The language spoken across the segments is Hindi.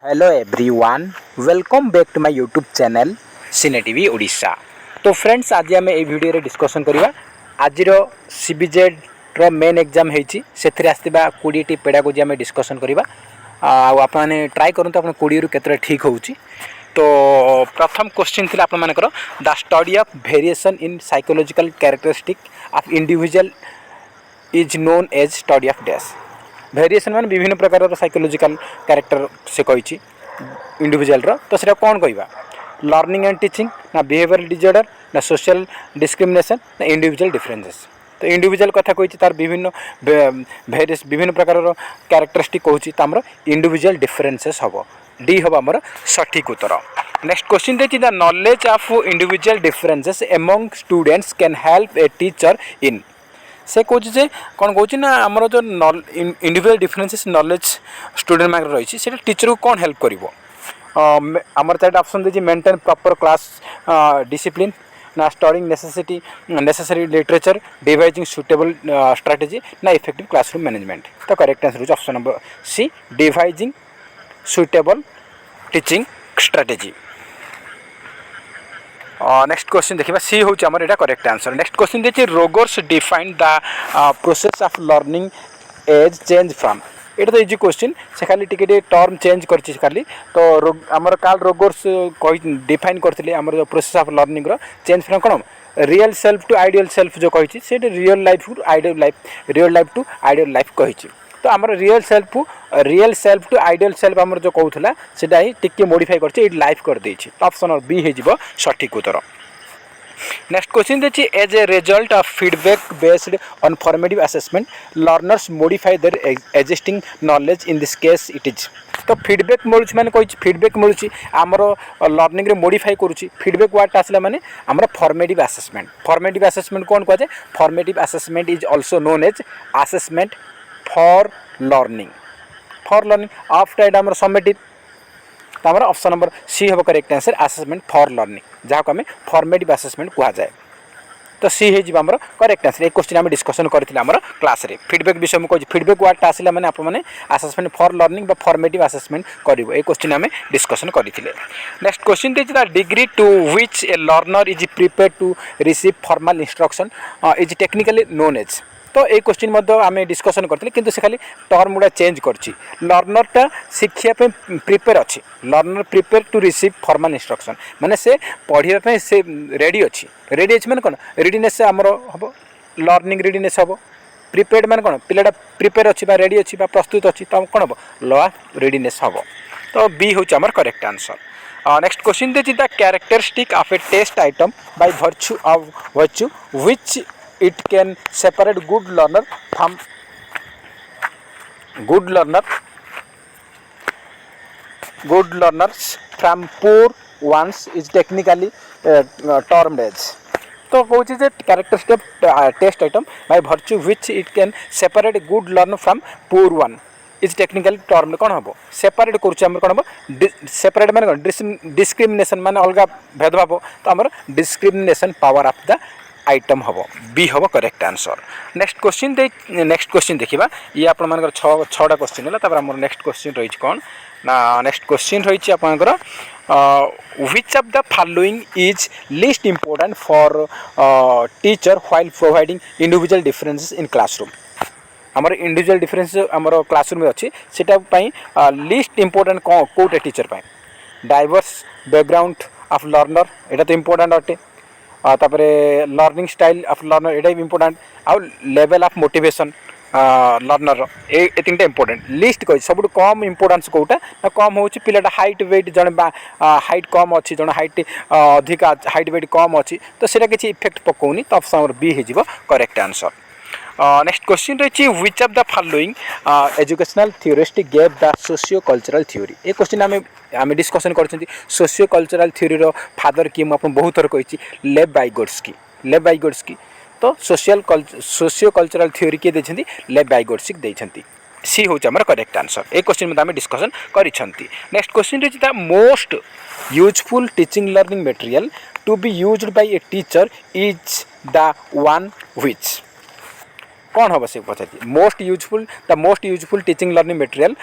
Hello everyone, welcome back to my YouTube channel cine TV Odisha. तो फ्रेंड्स, आज आम ये वीडियो डिस्कसन करवा आज सीबीजेड रो मेन एग्जाम होती से आसवा 20टी पेडागोजी आम डिस्कसन करवा। आपने ट्राए करूँ आप 20 रु केतटा ठीक हो। तो प्रथम क्वेश्चन थी आपर the study of variation in psychological characteristic of individual is known as study of dash. Variation मान विभिन्न प्रकार साइकोलॉजिकल कैरेक्टर से कही इंडिविजुअल तो सेटा कौन कहवा लर्निंग एंड टीचिंग ना बिहेवियरल डिजॉर्डर ना सोशल डिस्क्रिमिनेशन ना इंडिविजुअल डिफरेंसेस। तो इंडिविजुअल कथा कही तार विभिन्न वेरियस विभिन्न प्रकार कैरेक्टरिस्टिक कहूँ इंडिविजुअल डिफरेंसेस हम डी हम आमर सठिक उत्तर। नेक्स्ट क्वेश्चन देखिए the knowledge of individual differences among students can help a teacher इन से कहे कौन कौन ना आमर जो इंडिविजुअल डिफरेंसेस नॉलेज स्टूडेंट मान रही है टीचर को कौन हेल्प कर आमर चार ऑप्शन देखिए मेंटेन प्रॉपर क्लास डिसिप्लिन ना studying necessary literature devising suitable strategy ना इफेक्टिव क्लासरूम मैनेजमेंट। तो करेक्ट आंसर हो option number C devising suitable teaching strategy. Next question देखिए सी हूँ आम यहाँ करेक्ट आंसर। नेक्स्ट क्वेश्चन देखिए Rogers define the process of learning as change from. ये तो इजी क्वेश्चन से खाली टिके टर्म चेंज कर खाली तो आमर कार्ल रोगर्स डिफाइन करते आमर जो process of learning change from कौन real self to ideal self जो कही से real life to ideal life कही। तो आमर real self to ideal self आमर जो कहूला सेटा ही टिके मॉडिफाई करछे लाइफ कर देछि। ऑप्शन बी हो सठिक उत्तर। नेक्स्ट क्वेश्चन देखिए as a result of feedback based on formative assessment learners modify their existing knowledge in this case it is. तो फीडबैक मिलूँ मैंने कही फीडबैक मिलूँ आमर लर्निंग रे मॉडिफाई करुच्ची फीडबैक वर्ड आसला माने आमर फॉर्मेटिव असेसमेंट कौन कहुए formative assessment is also known as assessment for learning after at आमर समेटिव। तो आमर ऑप्शन नंबर सी हम correct answer assessment for learning जहाँ को आम फॉर्मेटिव असेसमेंट कहुए। तो सी हो आमर करेक्ट आंसर। एक क्वेश्चन आम डिस्कसन करथिले आमर क्लास रे फीडबैक विषय में कहि फीडबैक वर्ड आसला माने आप माने असेसमेंट फॉर लर्निंग बा फॉर्मेटिव असेसमेंट करिवो ए क्वेश्चन आम डिस्कसन करथिले। नेक्स्ट क्वेश्चन देखि the degree to which a learner is prepared to receive formal instruction is technically known as. तो ये क्वेश्चन आम डिस्कसन करते किंतु से खाली टर्म गुड़ा चेंज करछि लर्नरटा शिक्षा प्रिपेयर अच्छी learner prepare to receive formal instruction माने से पढ़ाई से रेडी अच्छी माने कौन रेडीनेस आमर हम लर्निंग रेडीनेस हम प्रिपेयर्ड माने कौन पिलाटा प्रिपेयर अच्छी रेडी अच्छी प्रस्तुत अच्छी तो कौन हम ल रेडीनेस हम। तो बी हूँ आमर करेक्ट आंसर। नेक्स्ट क्वेश्चन देखिए the characteristic of a test item by virtue which it can separate good learners from poor ones is technically termed as। तो कौन जे characteristic test item by virtue which it can separate good learner from poor one is technical term कौन हम सेपरेट करुँच कौन हम सेपरेट माने कौन डिस्क्रिमिनेशन माने अलग भेदभाव तो आमर discrimination power of the item हम बी हम करेक्ट आंसर। नेक्स्ट क्वेश्चन देखा ये आप छटा क्वेश्चन है आम नेक्स्ट क्वेश्चन रही कौन ना नेक्स्ट क्वेश्चन रही आपंकर which of the following is least important for teacher while providing individual differences in classroom. आमर इंडिविजुअल डिफरेंसेस आमर क्लासरूम अच्छी सेटा लीस्ट इम्पोर्टेंट कौटे teacher diverse background of learner यहाँ तो इम्पोर्टेंट अटे तापरे लर्निंग स्टाइल ऑफ लर्नर ये इम्पोर्टेंट आउ लेवल ऑफ मोटिवेशन लर्नर ये तीनटा इम्पोर्टेंट लिस्ट कही सब कम इम्पोर्टेंस कौटा ना कम हो पिलाटा हाइट वेट जड़े हाइट कम अच्छी जड़े हाइट अधिक हाइट वेट कम अच्छी तो सेटा किसी इफेक्ट पकाउनी तो ऑप्शन नंबर बी हो करेक्ट आंसर। नेक्स्ट क्वेश्चन रही which of the following educational theorist gave the socio cultural theory. ये क्वेश्चन आम डिस्कसन कर सोशियो कल्चरल थ्योरी फादर किए मुझे बहुत थर कही लेव बाइगोड्स्की। तो सोशियो कल्चरल थ्योरी किए देछंती लेव बाइगोड्स्की देछंती सी हूँ आमर करेक्ट आंसर। एक क्वेश्चन आम डिस्कसन करिसेंती। नेक्स्ट क्वेश्चन रही the most useful teaching learning material to be used by a teacher is the one which. कौन हम से पचार most useful teaching learning material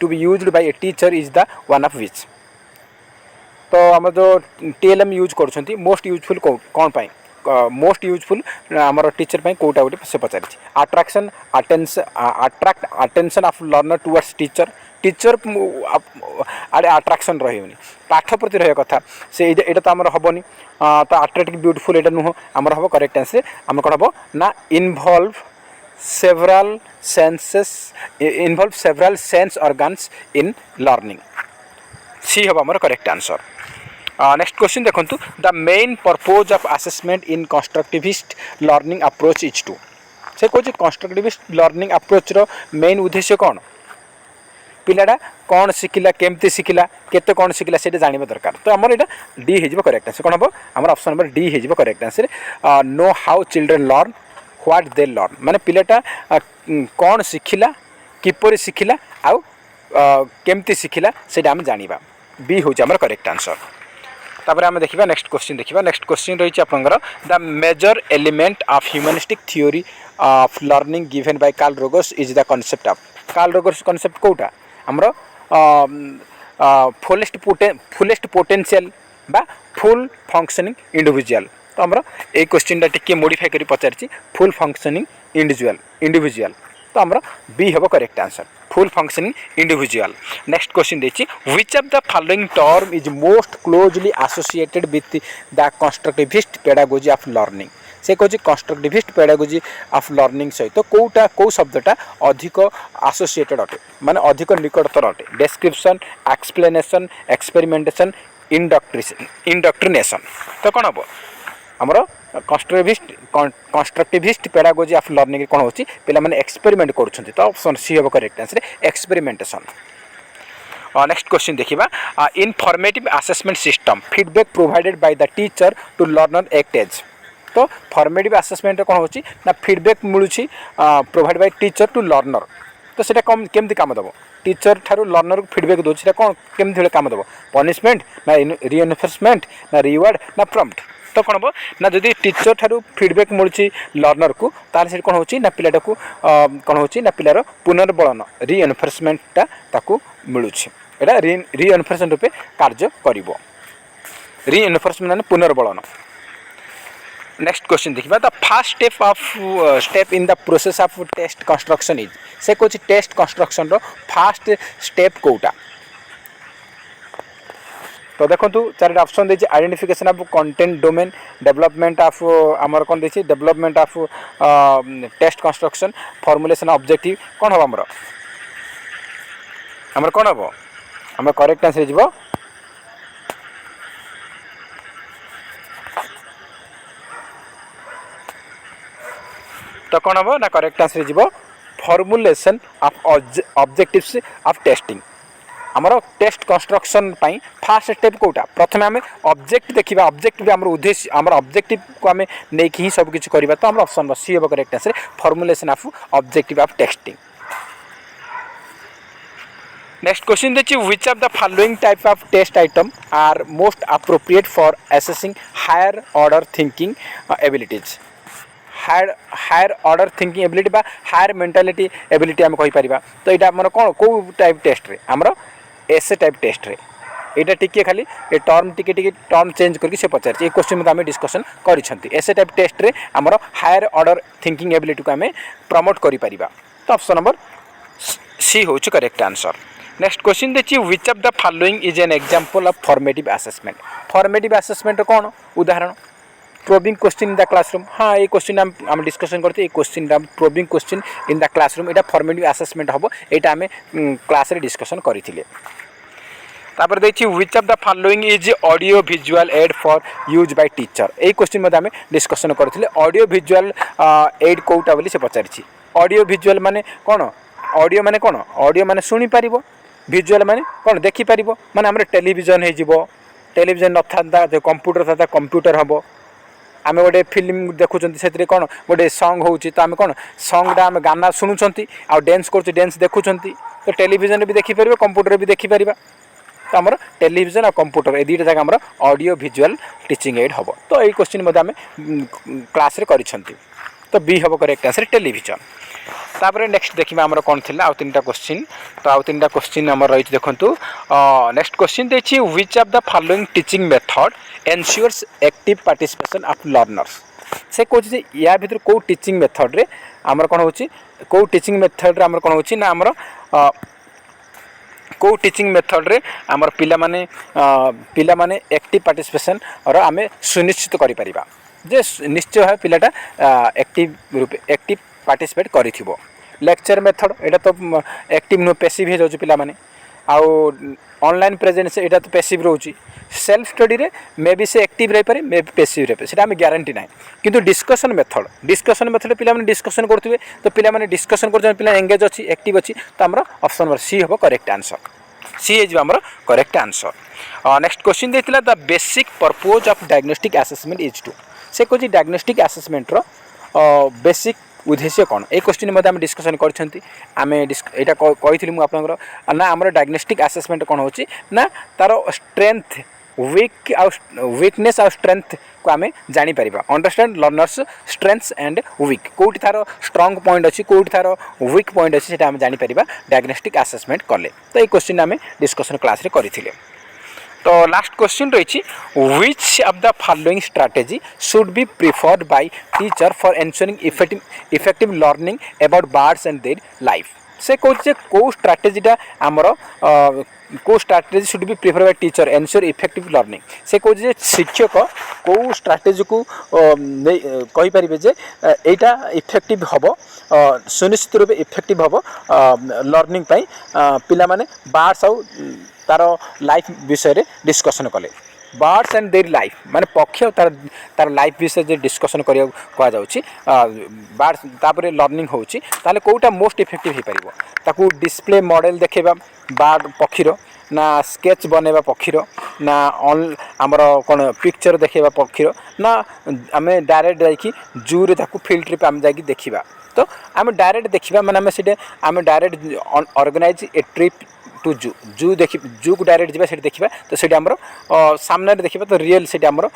to be used by a teacher is the one of which. तो आम जो टीएलएम यूज कर मोस्ट यूजफुल कौन पाई मोस्ट यूजफुल आमर टीचर पाई कोटा गोटे से पचार attraction अट्राक्ट attention of learner towards teacher teacher आड़े अट्राक्शन रही पाठ प्रति रहा कथा से यहाँ तो आमर हेनी तो अट्राक्टिव ब्यूटीफुल यहाँ नुह आमर हम करेक्ट आंसर आम कौन हम ना involve several sense organs in learning C हम आमर करेक्ट आंसर। नेक्स्ट क्वेश्चन देखो the main purpose of assessment in constructivist learning approach is to से कौन कंस्ट्रक्टिविस्ट लर्निंग अप्रोच रो मेन उद्देश्य कौन पिलाटा कौन शिखला केमती शिखला केते कौन शिखला से जानवा दरकार तो आमर यहाँ डी हो करेक्ट आंसर कौन हम आम ऑप्शन नंबर डी हो correct answer know how children learn what they learn माने पिलाटा कौन शिखला किपर शिखला आउ केमती शिखला से आम जाना बी हूँ आमर करेक्ट आंसर। तापर आम देखा नेक्स्ट क्वेश्चन रही आपंकर the major element of humanistic theory of learning given by Carl Rogers is the concept of Carl Rogers concept कोटा आमर फुलेस्ट पोटेंशियल बा फुल फंक्शनिंग इंडिविजुअल तो आमर ये क्वेश्चन टी मोडिफाई कर पचार फुल फंक्शनिंग इंडिविजुअल तो आमर बी हम correct answer full functioning individual. Next question देखिए which of the following term is most closely associated with the constructivist pedagogy of learning से कौन कंस्ट्रक्टिविस्ट पेडागोजी ऑफ लर्निंग सहित कौटा कौ शब्दटा अधिक एसोसिएटेड अटे माने अधिक निकटतर अटे डेस्क्रिप्शन एक्सप्लेनेशन एक्सपेरिमेंटेशन इंडक्ट्रिनेशन तो कौन हम आमर कंस्ट्रक्टिविस्ट पेडागोजी ऑफ लर्निंग कौन होची पिला माने एक्सपेरिमेंट करुछंती तो ऑप्शन सी हम correct answer experimentation. Next question देखिबा in formative assessment system feedback provided by the teacher to learner act as तो फॉर्मेटिव असेसमेंट कौन होची ना फीडबैक मिलुची provide by teacher to learner तो सेटा कम केमती काम दबो टीचर ठारू लर्नर को फीडबैक दो सेटा कौन केमती काम दबो पनिशमेंट ना रिइनफोर्समेंट ना रिवार्ड ना प्रॉम्प्ट तो कौन हम ना जदि टीचर ठारू फीडबैक मिलूँ लर्नर को तार से कौन होची ना पिलाटा को कौन होची ना पिलार पुनर्बलन रिइनफोर्समेंटा ताकू मिलूँ एटा रिइनफोर्समेंट रूपे कार्य करिवो रिइनफोर्समेंट माने पुनर्बलन। नेक्स्ट क्वेश्चन देखिए the first step in the process of test construction is से कौन टेस्ट कंस्ट्रक्शन रो फर्स्ट स्टेप कोटा तो देखो चार ऑप्शन देखिए identification of content domain development of आमर कौन देखिए development of test construction formulation objective कौन हम आमर कौन हम आम करेक्ट आंसर जीवो तो कौन हम ना करेक्ट आंसर जीवो formulation of objectives of testing आमर टेस्ट कंस्ट्रक्शन पाई फास्ट स्टेप कोटा प्रथम आम ऑब्जेक्ट देखा ऑब्जेक्ट भी आम उद्देश्य आम ऑब्जेक्टिव को आम नहीं ही सब किसी करवा तो आम ऑप्शन सी हम correct answer formulation of objective of testing. Next question देखिए which of the following type of test item are most appropriate for assessing higher order thinking abilities higher order thinking ability बा हायर मेंटालिटी एबिलिटी आम कहीपर तो यहाँ आम कौन कौ टाइप टेस्ट रे आमर एसे टाइप टेस्ट रे यहाँ टिके खाली ये टर्म टिके टर्म चेंज करके से पचार ये क्वेश्चन आम डिस्कसन करिसेंती एसे टाइप टेस्ट रे आमर हायर ऑर्डर थिंकिंग एबिलिटी को आम प्रमोट करि तो ऑप्शन नंबर सी होची करेक्ट आंसर। नेक्स्ट क्वेश्चन देखिए which of the following is an example of formative assessment कौन उदाहरण probing question in the classroom हाँ ये क्वेश्चन आम डिस्कसन करते question probing question in the classroom यहाँ फॉर्मेटिव असेसमेंट हम यहाँ आम क्लास डिस्कसन करते तापर देखिए which of the following is audio visual add for use by teacher ये क्वेश्चन आम डिस्कसन करते ऑडियो विजुअल एड कौटा बोली से पचारि ऑडियो विजुअल माने कौन ऑडियो माने कौन ऑडियो माने शुणी पार विजुअल माने कौन देखिपार माने आम टेलीविजन हो टेलीविजन न था जो कंप्यूटर था कंप्यूटर हम आम गोटे फिल्म देखुं से कौन गोटे सॉन्ग हो तो आम कौन सॉन्गटा आम गाना शुणुंट आ डेन्स कर डेन्स देखुं तो टेलीविजन भी देखिपर कंप्यूटर भी देखिपर तो आम टेलीविजन और कंप्यूटर ये दुईटा जगह आम ऑडियो विजुअल टीचिंग एड हम तो ये क्वेश्चन आम क्लास रे करिसेंती। तो बी हम करेक्ट आंसर टेलीविजन। तापर नेक्स्ट देखिए आमर कौन थी आउ 3टा क्वेश्चन। तो आउ 3टा क्वेश्चन आमर रही देखु। नेक्स्ट क्वेश्चन देखिए which of the following teaching method ensures active participation of learners. से कहे या भर कौ टीचिंग मेथड रे आमर कौन हो कौ टीचिंग मेथड रे आमर कौन हो ना आमर कौ टीचिंग मेथड रे आमर पिला माने एक्टिव पार्टिसिपेशन और आमे सुनिश्चित करि परिबा जे निश्चय है पिलाटा एक्टिव रूप एक्टिव पार्टिसिपेट करिथिबो। लेक्चर मेथड एटा तो एक्टिव नो पैसिव हे जाउची पिला माने आउ ऑनलाइन प्रेजेंस एटा तो पैसिव रहउची। सेल्फ स्टडी रे मे बी से एक्टिव रही पारे मे बी पैसिव रही पारे सेटा हमें गारंटी ना। किंतु डिस्कशन मेथड पिला माने डिस्कशन करथिबे तो पिला माने डिस्कशन कर पिला एंगेज अछि एक्टिव अछि तो हमर ऑप्शन नंबर सी हो करेक्ट आंसर। सी इज हमर करेक्ट आंसर। नेक्स्ट क्वेश्चन देथिला the basic purpose of diagnostic assessment is to. से कोची डायग्नोस्टिक असेसमेंट रो बेसिक उद्देश्य कौन ए क्वेश्चन मध्य आम डिस्कसन करछंती। आमे एटा कहिथिलि मु आपनकर ना हमर डायग्नोस्टिक असेसमेंट कौन होची ना तार स्ट्रेंथ वीकनेस और स्ट्रेंथ को आम जानी परिबा। Understand learners strengths and weak कोठी तार स्ट्रांग पॉइंट अछि कोठी तार वीक पॉइंट अछि सेटा आम जानी परिबा डायग्नोस्टिक असेसमेंट कले। तो ये क्वेश्चन आम डिस्कसन क्लास रे करिथिले। तो लास्ट क्वेश्चन रही which of the following strategy should be preferred by teacher for ensuring effective learning about birds and their life. से कहते कौ स्ट्रैटेजीटा आमर कौ strategy should be prefer by teacher ensure effective learning. से कहते शिक्षक कौ स्ट्रैटेजी को कहि परिबे जे एटा इफेक्टिव हबो सुनिश्चित रूप इफेक्टिव हबो लर्निंग पई पिला माने बर्ड्स आउ तार लाइफ विषय डिस्कसन कले। बर्ड्स एंड देयर लाइफ माने पक्षी तार लाइफ विषय जे डिस्कसन करिया कहा जाउची बर्ड्स तापरे लर्निंग होउची ताले कोटा मोस्ट इफेक्टिव हे परिबो ताकू डिस्प्ले मॉडल देखेबा बर्ड पक्षीरो ना स्केच बनेबा पक्षीरो ना आमर कोन पिक्चर देखेबा पक्षीरो ना आमे डायरेक्ट जाइकी जू रे ताकू फील्ड ट्रिप आम जाइकी देखिबा। तो आमे डायरेक्ट देखिबा माने आमे direct organize a trip to zoo देखि जू को डायरेक्ट जावा सेठी देखिबा तो सेठी हमरो सामने देखिबा तो रियल सेठी हमरो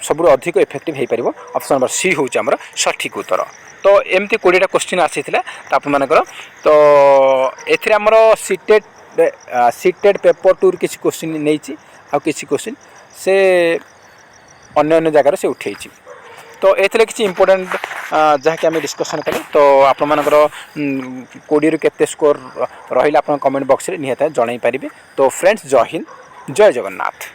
सबरु अधिक इफेक्टिव हे परिबो। ऑप्शन नंबर सी होउची हमरो सठिक उत्तर। तो एमती 20टा क्वेश्चन आसीथिला तो आपण मानकर तो एथिरे हमरो सीटेड पेपर 2 किछि क्वेश्चन नेइची आ किछि क्वेश्चन से अन्य जगह से उठेइची। तो एथिले किछि इंपोर्टेंट जहाँ कि आम डिस्कसन कले। तो आपण मानकर 20 रु केते स्कोर रहिला आपण कमेंट बॉक्स रे निहत जणाई पारिबे। तो फ्रेंड्स जय हिंद जय जगन्नाथ।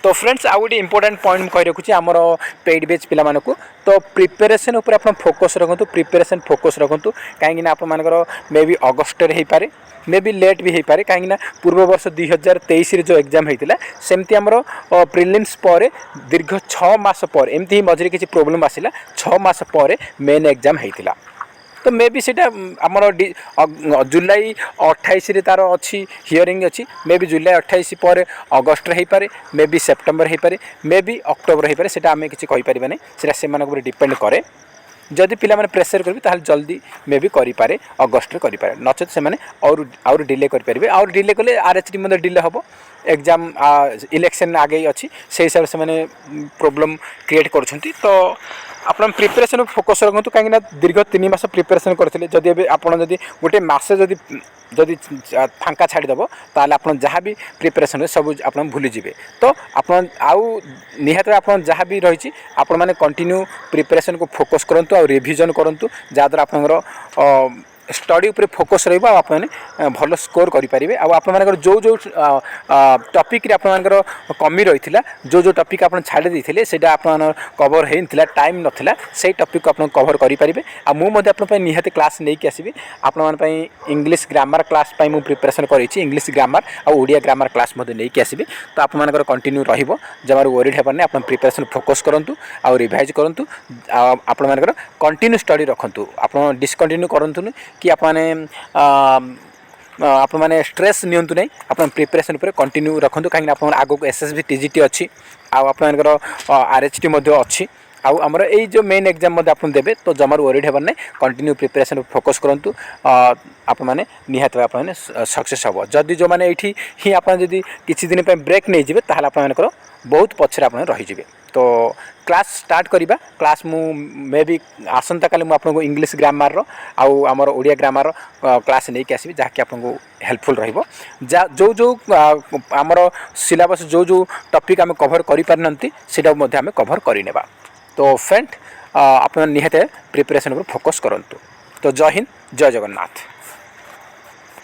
तो फ्रेंड्स आउ गोटे इंपोर्टेंट पॉइंट कहि रखुची आमर पेड बैच पिला मानकु तो प्रिपरेशन ऊपर आपण फोकस रखंतु प्रिपरेशन फोकस रखंतु काहेकि ना आपण मानकर मे बी अगस्त रे हे पारे मे बी लेट भी हो पारे कहीं पूर्व वर्ष 2023 रे जो एग्जाम होता सेमती आमर प्रिलिम्स पर दीर्घ 6 मास पर एमती ही मझे किसी प्रोब्लेम आसला 6 मास पर मेन एग्जाम होता। तो मे बी से आमर जुलाई 28 रे तार अच्छी हियरिंग अच्छी मे बी जुलाई 28 पर अगस्ट रे पारे मे बी सेप्टेम्बर हो पारे मे बी अक्टोबर हो पारे से आम किसी कहीपर नहीं से डिपेंड करे। जदि पिला माने प्रेशर करेंगे ताहले जल्दी मे भी करें अगस्ट करें नचेत से आउर डिले करेंगे आउर डिले कले आरएचडी मध्य डिले हम एग्जाम इलेक्शन आगे अच्छी से हिसाब से मैंने प्रोब्लेम क्रिएट कर। तो आप प्रिपेरेसन फोकस रखु कहीं दीर्घ 3 मास प्रिपेरेसन करते जदि आप गोटे मसे जदि फांका छाड़देव ताल आप जहाँ भी प्रिपेरेसन सब आप भूली जाए। तो आप निहत आप जहाँ भी रही आपण मैंने कंटिन्यू प्रिपेरेसन को फोकस करूँ और रिविजन करूँ जहाँद्वारा आप स्टडी उपर फोकस रही भल स्कोर करेंगे। आपर जो जो टॉपिक आपर कमी रही जो जो टॉपिक आप छाड़ी देते से कवर होता टाइम नाला से टॉपिक को आप कवर करेंगे। मुझे निहाती क्लास नहीं आसबि आप इंग्लिश ग्रामर क्लास मु प्रिपरेशन करी इंग्लिश ग्रामर और ओडिया ग्रामर क्लास नहीं आसबि। तो आप कंटिन्यू रमार वरीड हेबार आप प्रिपरेशन फोकस करूँ और रिवाइज करूँ आप कंटिन्यू स्टडी रखु आप डिस्कंटिन्यू करूँ कि आप मैंने स्ट्रेस नियंतु नहीं आप प्रिपरेशन पर कंटिन्यू रखु कहीं आप आग को एसएसबी टीजीटी अच्छी आपर आरएचटी अच्छी आमर यही जो मेन एग्जाम आप देवे तो जमार वरीड हेबार नहीं कंटिन्यू प्रिपरेशन फोकस करूँ आप मैंने निहत आप सक्सेस हम जदि जो मैंने ये ही आप किसी दिन ब्रेक नहीं जाए ताहले आप बहुत पछरे आप रही तो क्लास स्टार्ट करिबा क्लास मु मे बी आसंता काली मु आपनको इंग्लिश ग्रामर रो आउ हमर ओडिया ग्रामर क्लास नै के आसीबी जहा कि आपनको हेल्पफुल रहइबो जो जो हमर सिलेबस जो जो टॉपिक हम कवर करि परनंती सेटा मध्ये हम कवर करि नेबा। तो फ्रेंड आपण निहते प्रिपरेशन पर फोकस करंतु। तो जय हिंद जय जगन्नाथ।